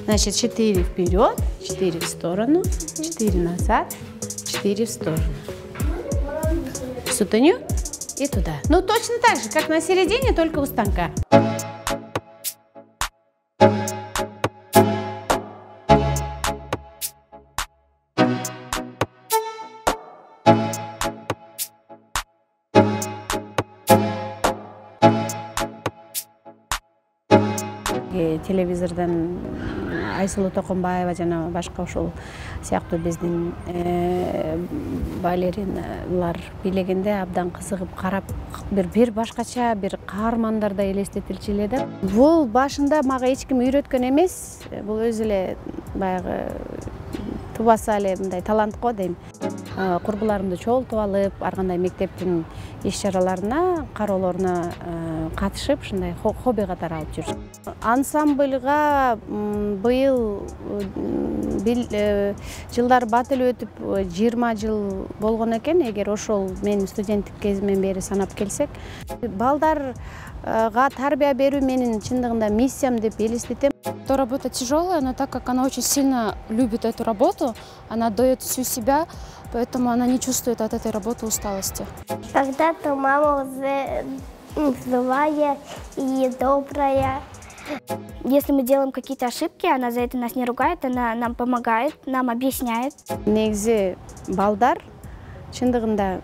Значит, 4 вперед, 4 в сторону, 4 назад, 4 в сторону. В сутаню и туда. Ну, точно так же, как на середине, только у станка. Телевизордан Айсулу Токомбаева жана башка ушул сыяктуу биздин балеринлар бийлегенде абдан кызыгып карап бир башкача бир каармандардай элестетилчү эле да. Бул башында мага эч ким үйрөткөн эмес, бул өзү эле баягы тубаса эле мындай талант го дейм. Курбуларымды чогултуп алып, ар кандай мектептин иш-чараларына, кароолоруна катышып, ушундай хобби катары алып жүрүшүм. Ансамбльга быйыл жылдар бат эле өтүп 20 жыл болгон экен, эгер ошол мен студенттик кезимден бери санап келсек. Балдарга тарбия берүү менин чындыгында миссиям деп элестетем. Эта работа тяжелая, но так как она очень сильно любит эту работу, она отдает всю себя, поэтому она не чувствует от этой работы усталости. Когда-то мама уже злая и добрая. Если мы делаем какие-то ошибки, она за это нас не ругает, она нам помогает, нам объясняет. Негизи балдар чындыгында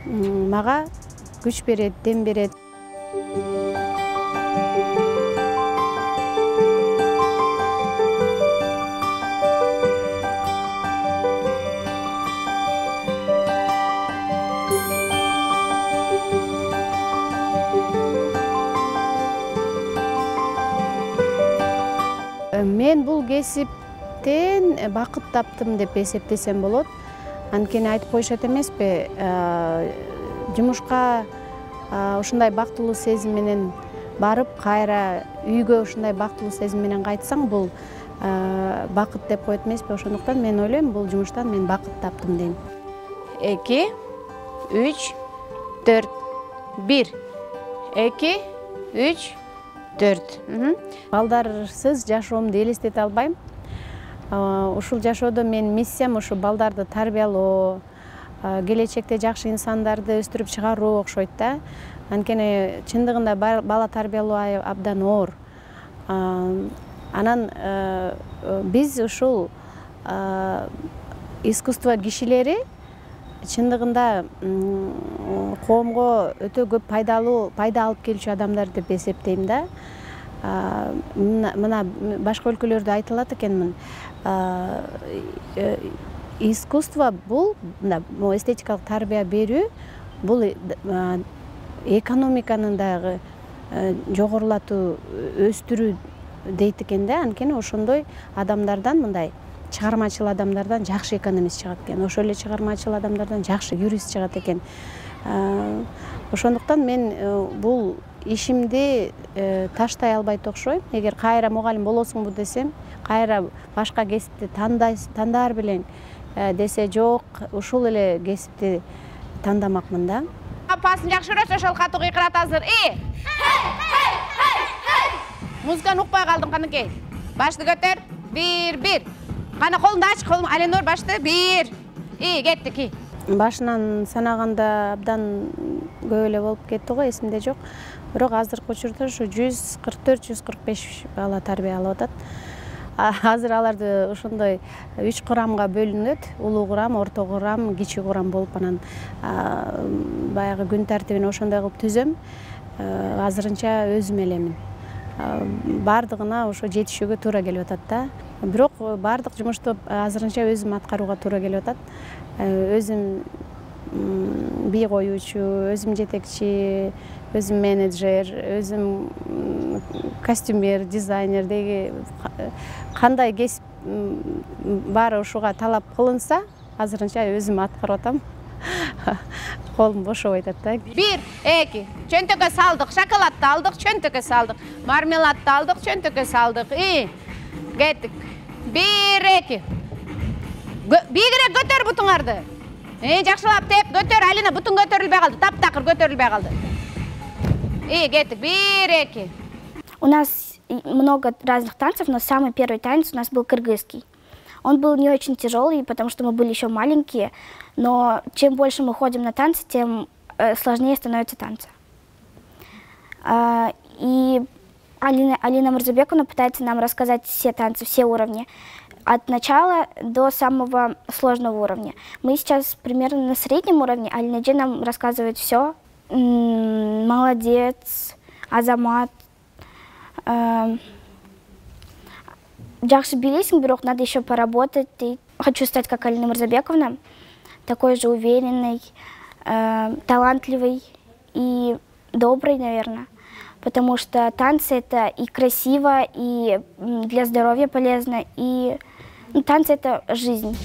мага күч берет, дем берет. Мен бул кесиптен бакыт таптым деп эсептесем болот. Анткени айтып коюшат эмеспи, жумушка ушундай бактылуу сезим менен барып, кайра үйгө ушундай бактылуу сезим менен кайтсаң, бул бакыт деп коет эмеспи. Ошондуктан мен ойлойм, бул жумуштан мен бакыт таптым дейм. 2 3 4 1 2 3 4. Балдарсыз жашоомду элестете албайм. Ушул жашоодо мен миссиям ушу балдарды тарбиялоо, келечекте жакшы инсандарды өстүрүп чыгаруу окшойт да. Анткени чындыгында бала тарбиялоо абдан оор. Анан биз ушул искусство кишилери чындыгында коомго өтө көп пайда алып келүүчү адамдар деп эсептейм да. Мына башка өлкөлөрдө айтылат экенмин. Искусство бул эстетикалык тарбия берүү, бул экономиканын дагы жогорулатуу, өстүрүү дейт экен да. Анткени ошондой адамдардан, мындай чыгармачыл адамдардан жакшы экономист чыгат экен. Ошол эле чыгармачыл адамдардан жакшы юрист чыгат экен. Ошондуктан мен бул ишимди таштай албайт окшойм. Эгер кайра мугалим болосуңбу десем, кайра башка кесипти тандаар белең десе, жок, ушул эле кесипти тандамакмын да. Апасын жакшы көрөсүң, ошол катуу кыйкырат азыр. Музыканы укпай калдым каныкей. Башты көтөр. 1 Кана колуңду ач, колуң Аленор башты. 1 кеттик. Башынан санаганда абдан көп эле болуп кетти го, эсимде жок. Бирок азыркы учурда ушу 144-145 бала тарбия алып атат. Азыр аларды ошондой 3 курамга бөлүнөт. Улуу курам, орто курам, кичи курам болуп, анан баягы күн тартибин ошондой кылып түзөм. Азырынча өзүм элемин. Бардыгына ошо жетишүүгө туура келип атат да. Бирок бардык жумушту азырынча өзүм аткарууга туура келип атат. Өзүм бий коюучу, өзүм жетекчи, өзүм менеджер, өзүм костюмер, дизайнер деги кандай кесип баары ушуга талап кылынса, азырынча өзүм аткарып атам. Колум бошобой атат да. 1 2 чөнтөккө салдык, шоколадты алдык, чөнтөккө салдык, мармеладты алдык, чөнтөккө салдык. Кеттик. 1 2 Бийигирээк көтөр бутуңарды. Жакшылап теп, көтөр, Алина, бутуң көтөрүлбөй калды, таптакыр көтөрүлбөй калды. Кеттик. 1 2 У нас много разных танцев, но самый первый танец у нас был кыргызский. Он был не очень тяжелый, потому что мы были еще маленькие, но чем больше мы ходим на танцы, тем сложнее становятся танцы. И Алина Мурзабековна пытается нам рассказать все танцы, все уровни, от начала до самого сложного уровня. Мы сейчас примерно на среднем уровне, Алинаджи нам рассказывает все. Молодец, Азамат. Жақсы билейсің, бирок надо еще поработать. Хочу стать как Алина Мурзабековна, такой же уверенный, талантливый и добрый, наверное. Потому что танцы это и красиво, и для здоровья полезно, и танцы это жизнь.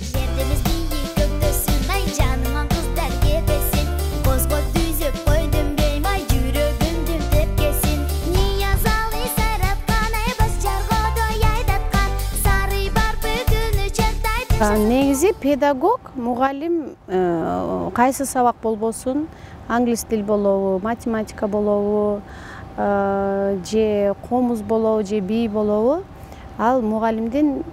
Негизи педагог, мугалим кайсы сабак болбосун, англис тил болобу, математика болобу, же комуз болобу, же бий болобу, ал мугалимдин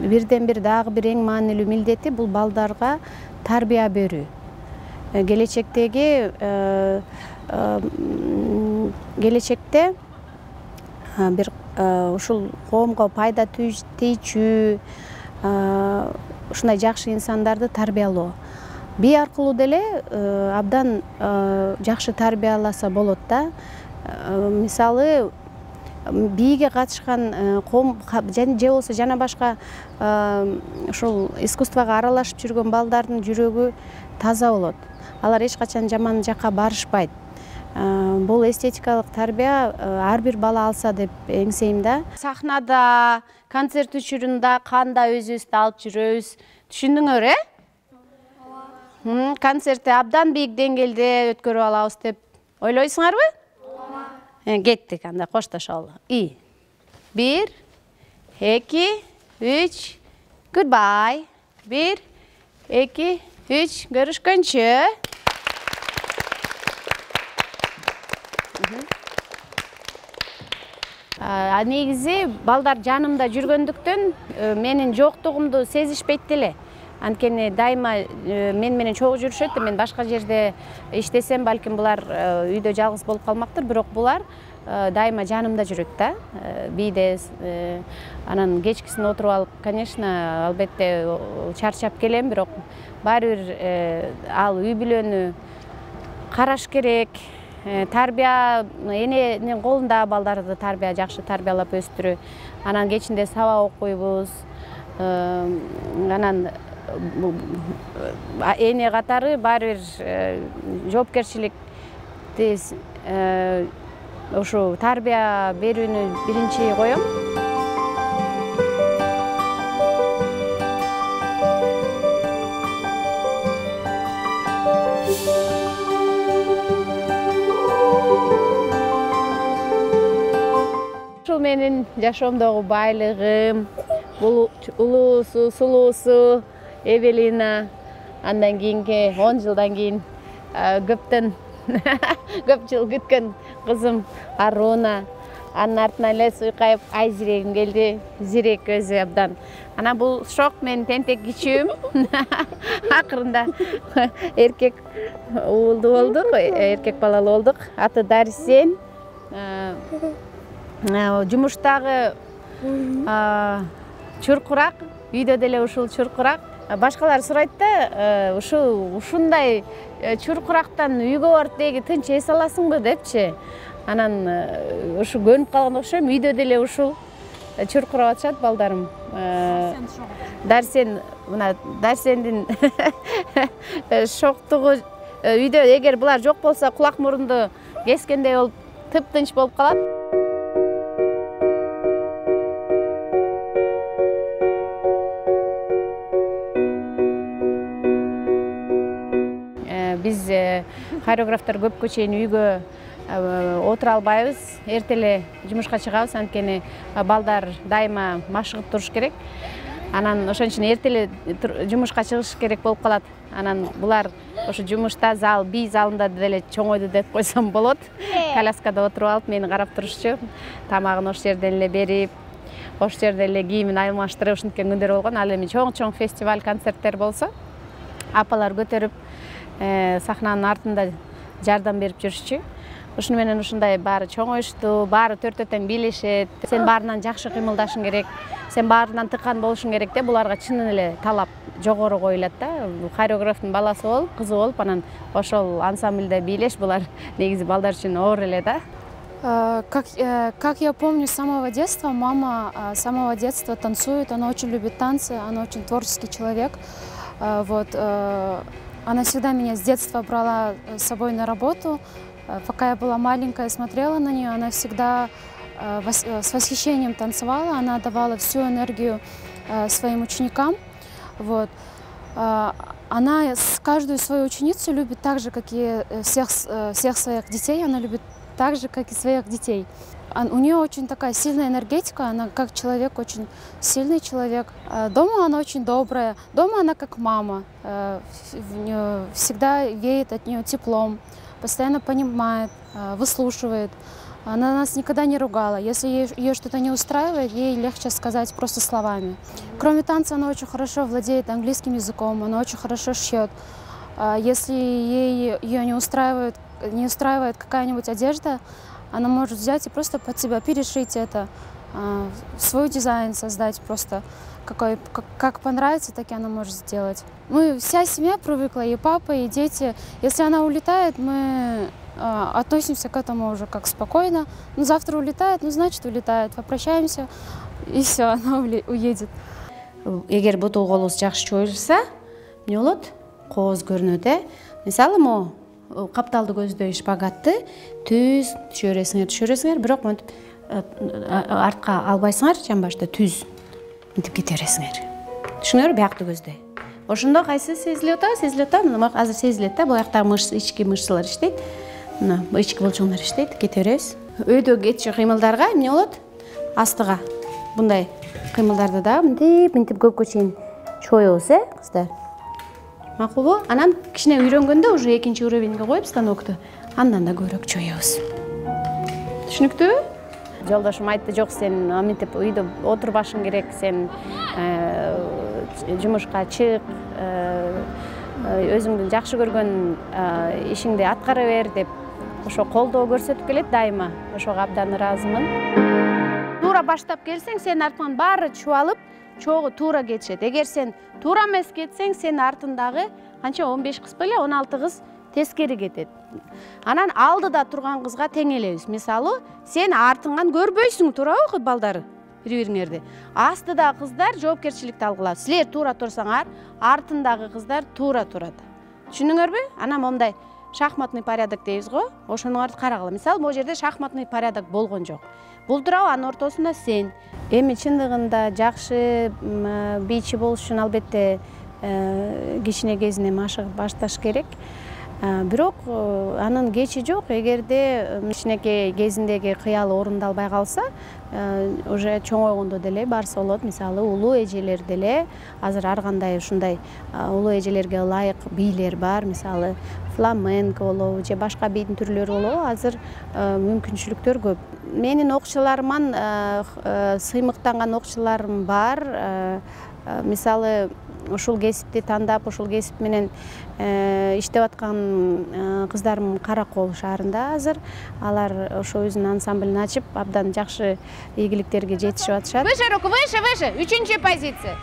бирден бир дагы бир эң маанилүү милдети бул балдарга тарбия берүү. Келечекте бир ушул коомго пайда тийчү ушундай жакшы инсандарды тарбиялоо. Бий аркылуу деле абдан жакшы тарбияласа болот да. Мисалы бийге катышкан коом же болсо жана башка ушул искусствого аралашып жүргөн балдардын жүрөгү таза болот. Алар эч качан жаман жакка барышпайт. Бул эстетикалык тарбия ар бир бала алса деп эңсейм да. Сахнада, концерт учурунда кандай өзүбүздү алып жүрөбүз. Түшүндүңөр, Концертти абдан бийик деңгээлде өткөрүп алабыз деп ойлойсуңарбы? Кеттик, анда коштошолу. 1, 2, 3, goodbye. 1, 2, 3, görüşкөнчө. Негизи балдар жанымда жүргөндүктөн менин жоктугумду сезишпейт деле. Анткени дайыма мен менен чогуу жүрүшөт, мен башка жерде иштесем, балким булар үйдө жалгыз болуп калмактыр, бирок булар дайыма жанымда жүрөт да. Бийде анан кечкисин отуруп алып, конечно, албетте чарчап келем, бирок баары бир ал үй бүлөнү караш керек. Тарбия эненин колунда балдарды жакшы тарбиялап өстүрүү. Анан кечинде сабак окуйбуз. Анан эне катары баары бир жоопкерчиликти ушу тарбия берүүнү биринчи коем. Ушул менин жашоомдогу байлыгым, бул улуусу, сулуусу Эвелина, андан кийинки 10 жылдан кийин көп жыл күткөн кызым Аруна, анын артынан эле суйкайып Айзирегим келди, Зирек өзү абдан. Ана бул шок, мен тентек кичүүм. Акырында эркек уулду болдук, эркек балалуу болдук. Аты Дарсен. Жумуштагы чуркурак, үйдө деле ушул чуркурак. Башкалар сурайт да, ушундай чуркурактан үйгө барып деги тынч эс аласыңбы депчи. Анан ушу көнүп калган окшойм, үйдө деле ушул чуркурап атышат балдарым. Дарсен, мына Дарсендин шоктугу үйдө эгер булар жок болсо кулак мурунду кескендей болуп, тыптынч болуп калат. Биз хореографтар көпкө чейин үйгө отура албайбыз, эртеле жумушка чыгабыз, анткени балдар дайыма машыгып туруш керек. Анан ошон үчүн эртеле жумушка чыгыш керек болуп калат. Анан булар ошо жумушта зал, би залында деле чоңойду деп койсом болот. Коляскада отуруп алып мени карап турушчу. Тамагын ошол жерден эле берип, ошол жерде эле кийимин алмаштырып ушинткен күндөр болгон. Ал эми чоң фестиваль, концерттер болсо, апалар көтөрүп сахнанын артында жардам берип жүрүшчү. Ушуну менен ушундай баары чоңоюшту, баары төртө тең бийлешет. Сен баарынан жакшы кыймылдашың керек, сен баарынан тыккан болушуң керек деп буларга чынын эле талап жогору коюлат да. Хореографтын баласы болуп, кызы болуп, анан ошол ансамбльде бийлеш булар негизи балдар үчүн оор эле да. Как я помню с самого детства, мама с самого детства танцует, она очень любит танцы, она очень творческий человек. Вот, она всегда меня с детства брала с собой на работу. Пока я была маленькая, смотрела на нее, она всегда с восхищением танцевала, она давала всю энергию своим ученикам. Вот. Она каждую свою ученицу любит так же, как и всех своих детей, она любит так же, как и своих детей. У нее очень такая сильная энергетика, она как человек, очень сильный человек. Дома она очень добрая, дома она как мама, всегда веет от нее теплом, постоянно понимает, выслушивает. Она нас никогда не ругала. Если ее что-то не устраивает, ей легче сказать просто словами. Кроме танца, она очень хорошо владеет английским языком, она очень хорошо шьет. Если ее не устраивает какая-нибудь одежда, она может взять и просто под себя перешить это, свой дизайн создать просто. Как понравится, так и она может сделать. Вся семья привыкла, и папа, и дети. Если она улетает, мы относимся к этому уже как спокойно. Ну, завтра улетает, ну, значит, улетает. Попрощаемся, и все, она уедет. Эгер бутул голубуз жакшы чоюлса, эмне болот? Кооз көрүнөт, Мисалы, капталды көздөй шпагатты түз түшөрөсүңөр, бирок монтип артка албайсыңар, жамбашта түз мынтип кете бересиңер. Түшүнүңөр, биякты көздөй. Ошондо кайсы сезилип атат? Азыр сезилет да, бул жактагы ички мышцалар иштейт. Мына ички булчуңдар иштейт, кете беребиз. Өйдө кетчү кыймылдарга эмне болот? Астыга мындай кыймылдарды да мынтип көпкө чейин чоебуз, кыздар. Макулбу? Анан кичине үйрөнгөндө уже экинчи уровеньге коюп станокту, андан да көбүрөөк чоебуз. Түшүнүктүүбү? Жолдошум айтты, жок, сен мынтип үйдө отурбашың керек, сен жумушка чык, өзүңдүн жакшы көргөн ишиңди аткара бер деп ошо колдоо көрсөтүп келет дайыма. Ошого абдан ыраазымын. Туура баштап келсең, сен артыңан баары чубалып, чогу туура кетишет. Эгер сен туура эмес кетсең, сен артындагы канча 15 кыз беле 16 кыз тескери кетет. Анан алдыда турган кызга тең элебиз. Мисалы, сен артыңан көрбөйсүң, туурабы балдары? Бири-бириңерди. Астыдагы кыздар жоопкерчиликти алгыла. Силер туура турсаңар, артындагы кыздар туура турат. Түшүнүңөрбү? Анан мондай шахматный порядок дейбиз го, ошону карагыла. Мисалы, бул жерде шахматный порядок болгон жок. Бул турабы, анын ортосунда сен. Эми чындыгында жакшы бийчи болуш үчүн албетте кичине кезинен машыгып башташ керек. Бирок анын кечи жок. Эгерде кичинекей кезиндеги кыялы орундалбай калса, уже чоңойгондо деле барса болот. Мисалы, улуу эжелер деле азыр ар кандай ушундай улуу эжелерге ылайык бийлер бар. Мисалы, фламенко болобу же башка бийдин түрлөрү болобу, азыр мүмкүнчүлүктөр көп. Менин окуучуларыман сыймыктанган окуучуларым бар. Мисалы, ушул кесипти тандап, ушул кесип менен иштеп аткан кыздарым Каракол шаарында азыр. Алар ошо өзүнүн ансамблин ачып, абдан жакшы ийгиликтерге жетишип атышат. Выше руку, выше, 3-чү позиция.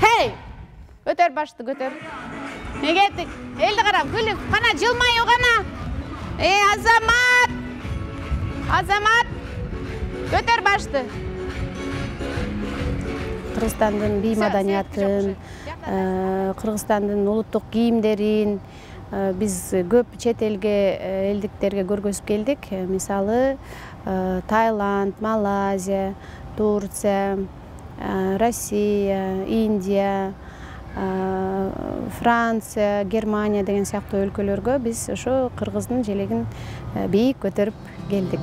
Хей! Көтөр башты, көтөр. Кеттик. Элди карап, күлүп, кана жылмайы гана. Азамат! Көтөр башты. Кыргызстандын бий маданиятын, Кыргызстандын улуттук кийимдерин биз көп чет элдиктерге көргөзүп келдик. Мисалы, Таиланд, Малайзия, Турция, Россия, Индия, Франция, Германия деген сыяктуу өлкөлөргө биз ошо кыргыздын желегин бийик көтөрүп келдик.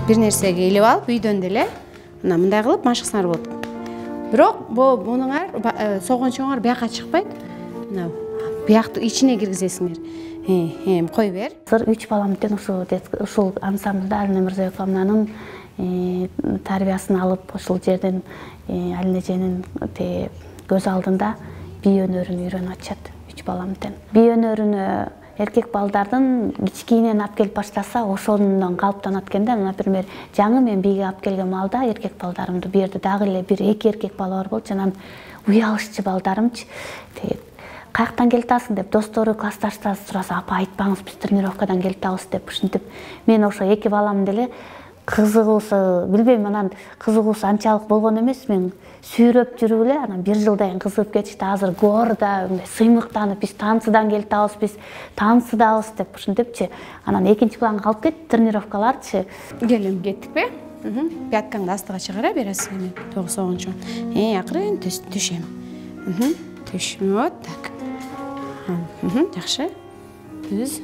бир нерсеге илип алып үйдөн деле мына мындай кылып машыксаңар болот. Бирок бунуңар согончоңор бияка чыкпайт. Мына биякты ичине киргизесиңер. Кой бер. 3 баламдын ушул ансамблда Алина Мырзабековнанын тарбиясын алып, ушул жерден Алина эженин көз алдында бий өнөрүн үйрөнүп атышат 3 баламдын. Бий өнөрүнө эркек балдардын кичкийинен алып келип баштаса, ошондон калыптанат экен да. Например, жаңы мен бийге алып келген малда эркек балдарымды бу жерде дагы эле бир 2 эркек бала бар болчу, анан уялышчы балдарымчы. Каяктан келип атасың деп достору, классташтары сураса, апа айтпаңыз, биз тренировкадан келип атабыз деп ушинтип. Мен ошо 2 балам деле кызыгуусу, билбейм, анан кызыгуусу анчалык болгон эмес. Мен сүйрөп жүрүп эле анан 1 жылдан кызыгып кетишти. Азыр горда сыймыктанып, биз танцыдан келип атабыз, биз танцыдабыз деп ушинтипчи. Анан экинчи планга калып кетти тренировкаларчы. Келем кеттикпи? Пяткаңды астыга чыгара бересиң эми. 9-10. Акырын түшөм. Түш. Вот так. Жакшы. Түз.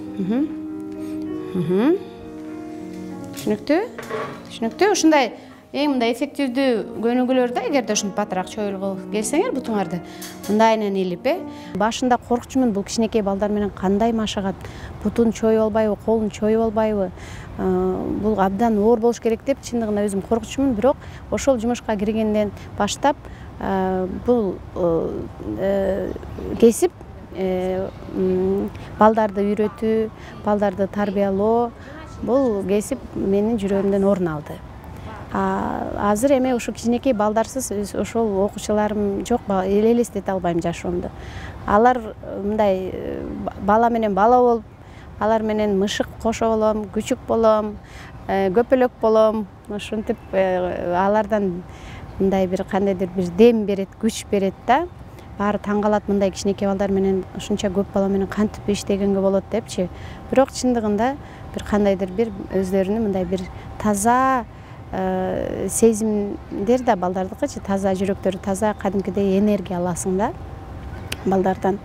Түшүнүктүү? Ушундай эң мындай эффективдүү көнүгүүлөрдө эгерде ушинтип батыраак чоюлгуп келсеңер бутуңарды, мындайынан илип, башында коркчумун бул кичинекей балдар менен кандай машыгат, бутун чоюп албайбы, колун чоюп албайбы, бул абдан оор болуш керек деп чындыгында өзүм коркчумун. Бирок ошол жумушка киргенден баштап бул кесип балдарды үйрөтүү, балдарды тарбиялоо, бул кесип менин жүрөгүмдөн орун алды. Азыр эме ушу кичинекей балдарсыз ошол окуучуларым жок, элестете албайм жашоомду. Алар мындай бала менен бала болуп, алар менен мышык кошо болом, күчүк болом, көпөлөк болом. Ушинтип алардан мындай бир кандайдыр бир дем берет, күч берет да. Баары таң калат, мындай кичинекей балдар менен ушунча көп бала менен кантип иштегенге болот депчи. Бирок чындыгында бир кандайдыр бир өздөрүнүн мындай бир таза сезимдер да балдардыкычы, таза жүрөктөрү таза, кадимкидей энергия аласың да балдардан.